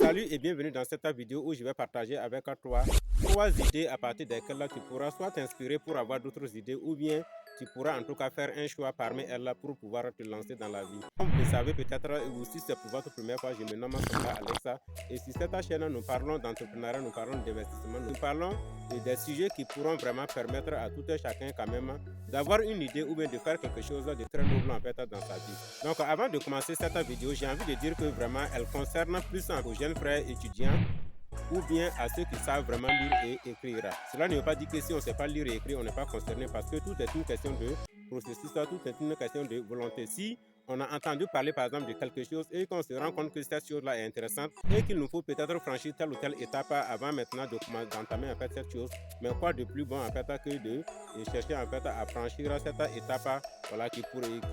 Salut et bienvenue dans cette vidéo où je vais partager avec toi 3 idées à partir desquelles tu pourras soit t'inspirer pour avoir d'autres idées ou bien tu pourras en tout cas faire un choix parmi elles pour pouvoir te lancer dans la vie. Comme vous le savez peut-être ou si c'est pour votre première fois, je me nomme Alexa et sur cette chaîne nous parlons d'entrepreneuriat, nous parlons d'investissement, nous parlons des sujets qui pourront vraiment permettre à tout un chacun quand même d'avoir une idée ou bien de faire quelque chose de très noble en fait dans sa vie. Donc avant de commencer cette vidéo, j'ai envie de dire que vraiment elle concerne plus aux jeunes frères étudiants ou bien à ceux qui savent vraiment lire et écrire. Cela ne veut pas dire que si on ne sait pas lire et écrire, on n'est pas concerné parce que tout est une question de processus, tout est une question de volonté. Si on a entendu parler par exemple de quelque chose et qu'on se rend compte que cette chose-là est intéressante et qu'il nous faut peut-être franchir telle ou telle étape avant maintenant d'entamer en fait cette chose, mais quoi de plus bon en fait que de chercher en fait à franchir cette étape voilà, qui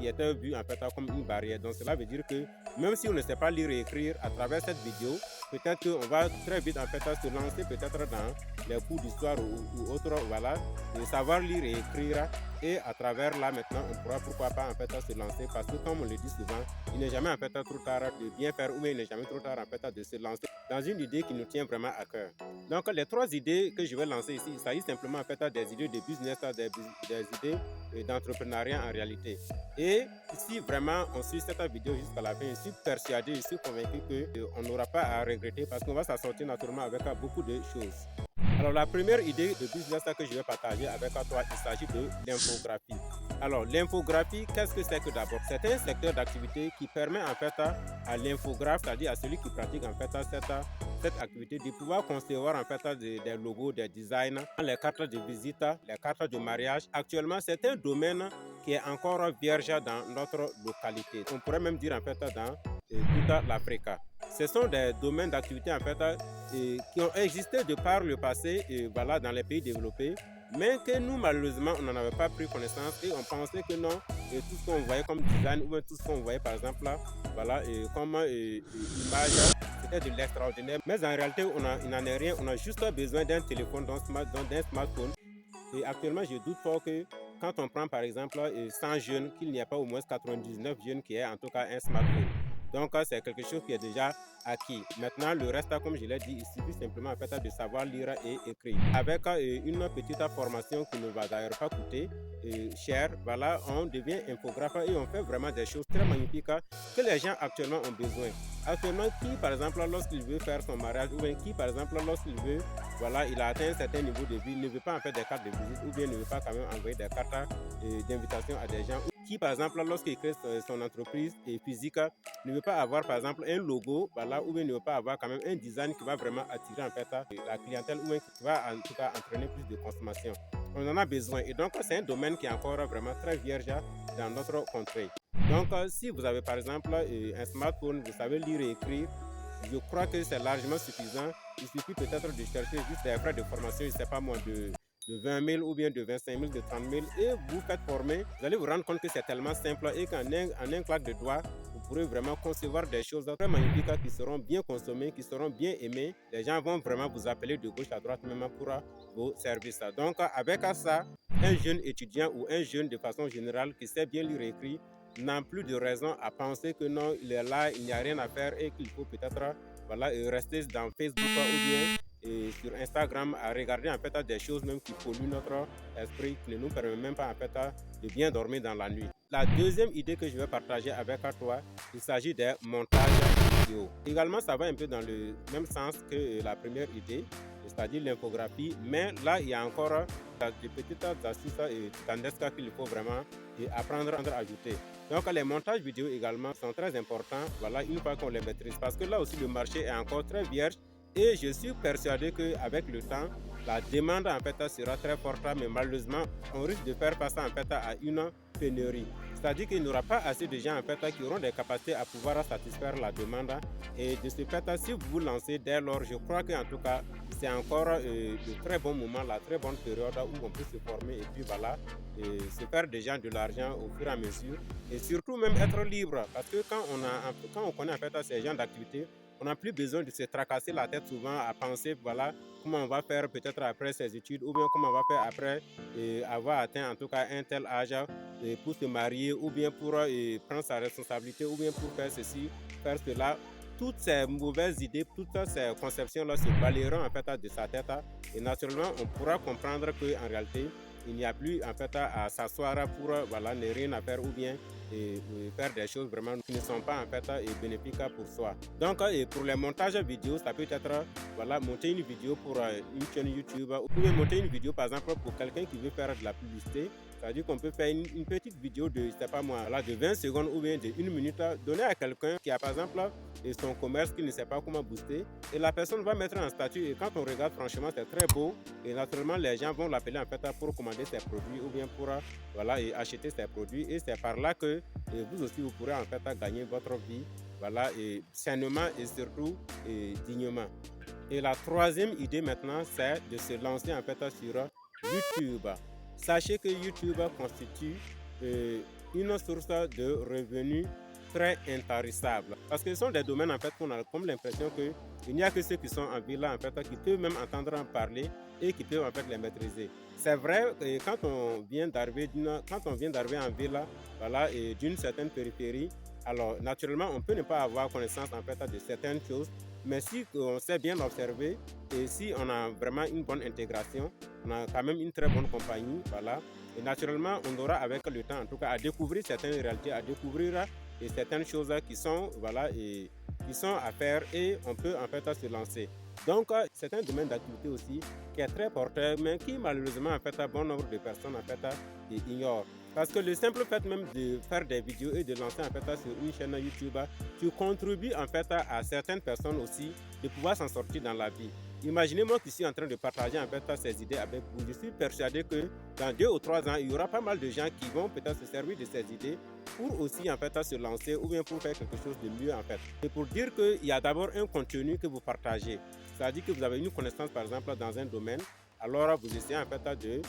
était vue en fait comme une barrière. Donc cela veut dire que même si on ne sait pas lire et écrire à travers cette vidéo, peut-être qu'on va très vite en fait se lancer peut-être dans les cours d'histoire ou autre, voilà, de savoir lire et écrire. Et à travers là maintenant, on pourra pourquoi pas en fait se lancer parce que comme on le dit souvent, il n'est jamais en fait trop tard de bien faire ou bien il n'est jamais trop tard en fait de se lancer dans une idée qui nous tient vraiment à cœur. Donc les 3 idées que je vais lancer ici, il s'agit simplement en fait des idées de business, des idées d'entrepreneuriat en réalité. Et si vraiment on suit cette vidéo jusqu'à la fin, je suis persuadé, je suis convaincu qu'on n'aura pas à regretter parce qu'on va s'en sortir naturellement avec beaucoup de choses. Alors la première idée de business que je vais partager avec toi, il s'agit de l'infographie. Alors l'infographie, qu'est-ce que c'est que d'abord? C'est un secteur d'activité qui permet en fait à l'infographe, c'est-à-dire à celui qui pratique en fait cette activité, de pouvoir concevoir en fait des logos, des designs, les cartes de visite, les cartes de mariage. Actuellement, c'est un domaine qui est encore vierge dans notre localité. On pourrait même dire en fait dans toute l'Afrique. Ce sont des domaines d'activité en fait qui ont existé de par le passé voilà, dans les pays développés, mais que nous malheureusement on n'en avait pas pris connaissance et on pensait que non, tout ce qu'on voyait comme design ou tout ce qu'on voyait par exemple là, voilà, comme image, c'était de l'extraordinaire, mais en réalité il n'en est rien, on a juste besoin d'un téléphone, d'un smartphone. Et actuellement je doute fort que quand on prend par exemple 100 jeunes, qu'il n'y a pas au moins 99 jeunes qui aient en tout cas un smartphone. Donc c'est quelque chose qui est déjà acquis. Maintenant le reste, comme je l'ai dit, il suffit simplement en fait de savoir lire et écrire. Avec une petite formation qui ne va d'ailleurs pas coûter cher, voilà, on devient infographe et on fait vraiment des choses très magnifiques que les gens actuellement ont besoin. Actuellement, qui par exemple lorsqu'il veut faire son mariage ou bien qui par exemple lorsqu'il veut, voilà, il a atteint un certain niveau de vie, ne veut pas en fait des cartes de visite ou bien ne veut pas quand même envoyer des cartes d'invitation à des gens, qui par exemple lorsqu'il crée son entreprise physique ne veut pas avoir par exemple un logo, voilà, ou bien ne veut pas avoir quand même un design qui va vraiment attirer en fait la clientèle ou bien qui va en tout cas entraîner plus de consommation. On en a besoin et donc c'est un domaine qui est encore vraiment très vierge dans notre contrée. Donc si vous avez par exemple un smartphone, vous savez lire et écrire, je crois que c'est largement suffisant. Il suffit peut-être de chercher juste des frais de formation, je ne sais pas moi, de 20 000 ou bien de 25 000, de 30 000 et vous faites former. Vous allez vous rendre compte que c'est tellement simple et qu'en un claque de doigts, vous pourrez vraiment concevoir des choses très magnifiques qui seront bien consommées, qui seront bien aimées. Les gens vont vraiment vous appeler de gauche à droite même pour vos services. Donc avec ça, un jeune étudiant ou un jeune de façon générale qui sait bien lire et écrire n'a plus de raison à penser que non, il est là, il n'y a rien à faire et qu'il faut peut-être voilà, rester dans Facebook ou bien sur Instagram à regarder en fait des choses même qui polluent notre esprit, qui ne nous permettent même pas en fait de bien dormir dans la nuit. La deuxième idée que je vais partager avec toi, il s'agit des montages vidéo. Également, ça va un peu dans le même sens que la première idée, c'est-à-dire l'infographie, mais là, il y a encore des petites astuces tandesques qu'il faut vraiment apprendre à ajouter. Donc les montages vidéo également sont très importants, voilà, une fois qu'on les maîtrise, parce que là aussi le marché est encore très vierge et je suis persuadé qu'avec le temps, la demande en fait sera très forte, mais malheureusement, on risque de faire face en fait à une pénurie. C'est-à-dire qu'il n'y aura pas assez de gens en fait qui auront des capacités à pouvoir satisfaire la demande. Et de ce fait, si vous vous lancez dès lors, je crois qu'en tout cas, c'est encore de très bon moment, la très bonne période où on peut se former et puis voilà, et se faire déjà de l'argent au fur et à mesure. Et surtout même être libre. Parce que quand on connaît en fait ces genres d'activités, on n'a plus besoin de se tracasser la tête souvent à penser, voilà, comment on va faire peut-être après ses études ou bien comment on va faire après avoir atteint en tout cas un tel âge pour se marier ou bien pour prendre sa responsabilité ou bien pour faire ceci, faire cela. toutes ces mauvaises idées, toutes ces conceptions-là se balayeront en fait de sa tête et naturellement on pourra comprendre qu'en réalité il n'y a plus en fait à s'asseoir pour voilà, ne rien à faire ou bien faire des choses vraiment qui ne sont pas en fait bénéfiques pour soi. Donc pour les montages vidéo, ça peut être voilà, monter une vidéo pour une chaîne YouTube ou bien monter une vidéo par exemple pour quelqu'un qui veut faire de la publicité. C'est-à-dire qu'on peut faire une petite vidéo de, je sais pas moi, voilà, de 20 secondes ou bien de 1 minute, donner à quelqu'un qui a par exemple son commerce qui ne sait pas comment booster. Et la personne va mettre un statut et quand on regarde franchement c'est très beau. Et naturellement les gens vont l'appeler en fait pour commander ses produits ou bien pour voilà, et acheter ses produits. Et c'est par là que vous aussi vous pourrez en fait gagner votre vie, voilà, et sainement et surtout dignement. Et la troisième idée maintenant, c'est de se lancer en fait sur YouTube. Sachez que YouTube constitue une source de revenus très intarissable. Parce que ce sont des domaines en fait qu'on a comme l'impression qu'il n'y a que ceux qui sont en ville en fait qui peuvent même entendre en parler et qui peuvent en fait les maîtriser. C'est vrai que quand on vient d'arriver en ville, voilà, et d'une certaine périphérie, alors naturellement on peut ne pas avoir connaissance en fait de certaines choses, mais si on sait bien observer et si on a vraiment une bonne intégration, on a quand même une très bonne compagnie, voilà. Et naturellement, on aura avec le temps, en tout cas, à découvrir certaines réalités, à découvrir certaines choses qui sont, voilà, et qui sont à faire et on peut en fait se lancer. Donc, c'est un domaine d'activité aussi qui est très porteur, mais qui malheureusement, en fait, bon nombre de personnes en fait ignorent. Parce que le simple fait même de faire des vidéos et de lancer en fait sur une chaîne YouTube, tu contribues en fait à certaines personnes aussi de pouvoir s'en sortir dans la vie. Imaginez-moi que je suis en train de partager en fait ces idées avec vous. Je suis persuadé que dans 2 ou 3 ans, il y aura pas mal de gens qui vont peut-être se servir de ces idées pour aussi en fait se lancer ou bien pour faire quelque chose de mieux en fait. Et pour dire qu'il y a d'abord un contenu que vous partagez. C'est-à-dire que vous avez une connaissance par exemple dans un domaine, alors vous essayez en fait de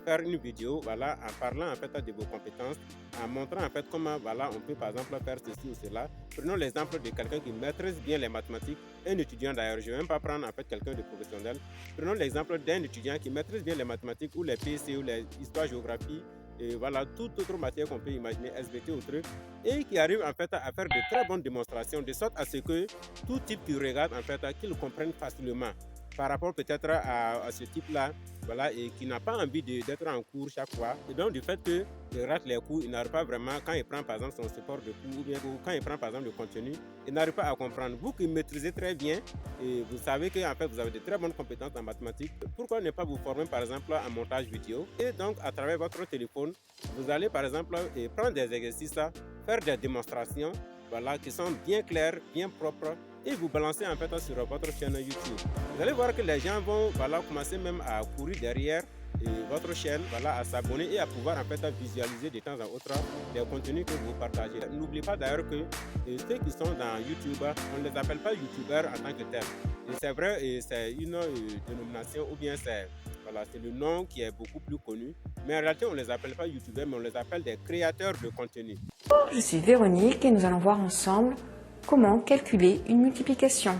faire une vidéo, voilà, en parlant en fait de vos compétences, en montrant en fait comment voilà, on peut par exemple faire ceci ou cela. Prenons l'exemple de quelqu'un qui maîtrise bien les mathématiques, un étudiant d'ailleurs, je ne vais même pas prendre en fait quelqu'un de professionnel. Prenons l'exemple d'un étudiant qui maîtrise bien les mathématiques ou les PC ou les histoire, géographie, et voilà, toute autre matière qu'on peut imaginer, SVT ou truc, et qui arrive en fait à faire de très bonnes démonstrations, de sorte à ce que tout type qui regarde en fait, qu'il comprenne facilement par rapport peut-être à ce type-là, voilà, et qui n'a pas envie d'être en cours chaque fois. Et donc, du fait qu'il rate les cours, il n'arrive pas vraiment, quand il prend par exemple son support de cours, ou bien quand il prend par exemple le contenu, il n'arrive pas à comprendre. Vous qui maîtrisez très bien, et vous savez qu'en fait, vous avez de très bonnes compétences en mathématiques, pourquoi ne pas vous former par exemple en montage vidéo? Et donc, à travers votre téléphone, vous allez par exemple prendre des exercices, faire des démonstrations, voilà, qui sont bien clairs, bien propres, et vous balancez en fait sur votre chaîne YouTube. Vous allez voir que les gens vont voilà, commencer même à courir derrière votre chaîne, voilà, à s'abonner et à pouvoir en fait visualiser de temps en autre les contenus que vous partagez. N'oubliez pas d'ailleurs que ceux qui sont dans YouTube, on ne les appelle pas YouTubeurs en tant que tels. Et c'est vrai, c'est une dénomination ou bien c'est voilà, le nom qui est beaucoup plus connu. Mais en réalité, on ne les appelle pas YouTubeurs, mais on les appelle des créateurs de contenu. Je suis Véronique et nous allons voir ensemble comment calculer une multiplication.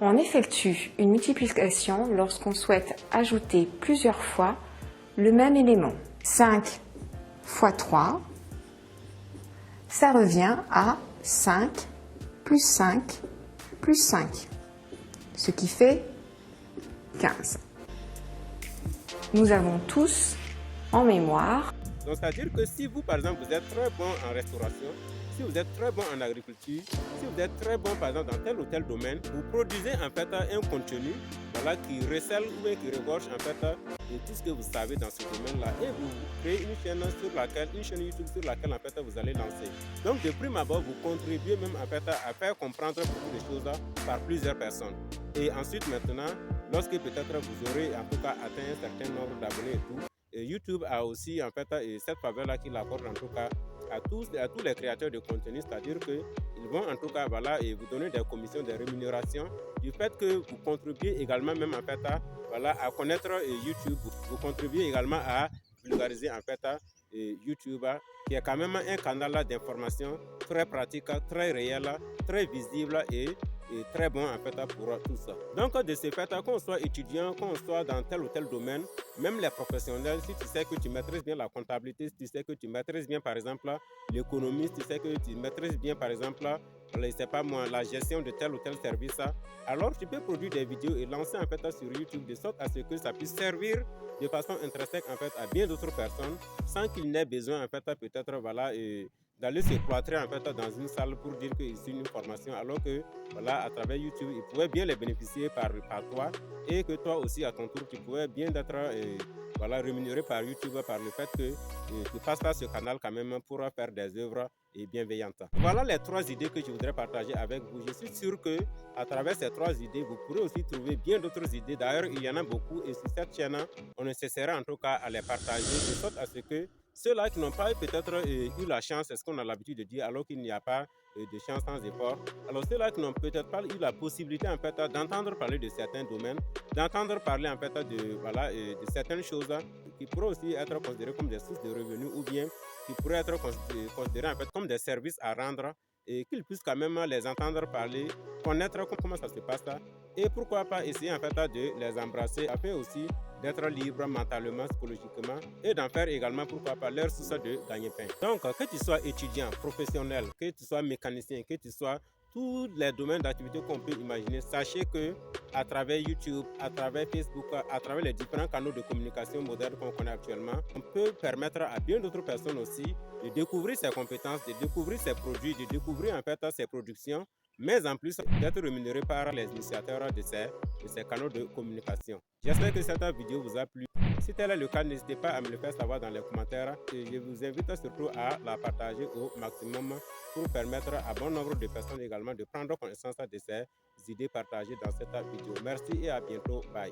On effectue une multiplication lorsqu'on souhaite ajouter plusieurs fois le même élément. 5 fois 3, ça revient à 5 plus 5 plus 5, ce qui fait 15. Nous avons tous en mémoire. Donc, c'est-à-dire que si vous, par exemple, vous êtes très bon en restauration, si vous êtes très bon en agriculture, si vous êtes très bon, par exemple, dans tel ou tel domaine, vous produisez en fait un contenu voilà, qui recèle ou qui regorge en fait tout ce que vous savez dans ce domaine-là et vous créez une chaîne YouTube sur laquelle en fait vous allez lancer. Donc, de prime abord, vous contribuez même en fait à faire comprendre beaucoup de choses par plusieurs personnes. Et ensuite, maintenant, lorsque peut-être vous aurez en tout cas atteint un certain nombre d'abonnés et tout, YouTube a aussi en fait cette faveur-là qu'il accorde en tout cas à tous les créateurs de contenu, c'est-à-dire qu'ils vont en tout cas voilà, et vous donner des commissions, des rémunérations du fait que vous contribuez également même en fait voilà, à connaître YouTube, vous contribuez également à vulgariser en fait YouTube qui est quand même un canal d'information très pratique, très réel, très visible et très bon en fait pour tout ça. Donc de ce fait, qu'on soit étudiant, qu'on soit dans tel ou tel domaine, même les professionnels, si tu sais que tu maîtrises bien la comptabilité, si tu sais que tu maîtrises bien par exemple l'économie, si tu sais que tu maîtrises bien par exemple voilà, je sais pas moi, la gestion de tel ou tel service, alors tu peux produire des vidéos et lancer en fait sur YouTube de sorte à ce que ça puisse servir de façon intrinsèque en fait à bien d'autres personnes sans qu'il n'ait besoin en fait peut-être voilà d'aller se cloîtrer en fait dans une salle pour dire qu'il suit une formation alors que voilà à travers YouTube il pouvait bien les bénéficier par toi et que toi aussi à ton tour tu pouvais bien être voilà, rémunéré par YouTube par le fait que tu passes par ce canal quand même pour faire des œuvres bienveillantes. Voilà les 3 idées que je voudrais partager avec vous. Je suis sûr que à travers ces 3 idées, vous pourrez aussi trouver bien d'autres idées. D'ailleurs, il y en a beaucoup et sur cette chaîne, on ne cessera en tout cas à les partager de sorte à ce que ceux-là qui n'ont pas peut-être eu la chance, c'est ce qu'on a l'habitude de dire, alors qu'il n'y a pas de chance sans effort. Alors ceux-là qui n'ont peut-être pas eu la possibilité en fait d'entendre parler de certains domaines, d'entendre parler en fait voilà, de certaines choses qui pourraient aussi être considérées comme des sources de revenus ou bien qui pourraient être considérées en fait comme des services à rendre et qu'ils puissent quand même les entendre parler, connaître comment ça se passe et pourquoi pas essayer en fait de les embrasser afin aussi d'être libre mentalement, psychologiquement et d'en faire également pourquoi pas leur source de gagner-pain. Donc que tu sois étudiant, professionnel, que tu sois mécanicien, que tu sois tous les domaines d'activité qu'on peut imaginer, sachez que à travers YouTube, à travers Facebook, à travers les différents canaux de communication modernes qu'on connaît actuellement, on peut permettre à bien d'autres personnes aussi de découvrir ses compétences, de découvrir ses produits, de découvrir en fait ses productions, mais en plus d'être rémunéré par les initiateurs de ces canaux de communication. J'espère que cette vidéo vous a plu. Si tel est le cas, n'hésitez pas à me le faire savoir dans les commentaires et je vous invite surtout à la partager au maximum pour permettre à bon nombre de personnes également de prendre connaissance de ces idées partagées dans cette vidéo. Merci et à bientôt. Bye.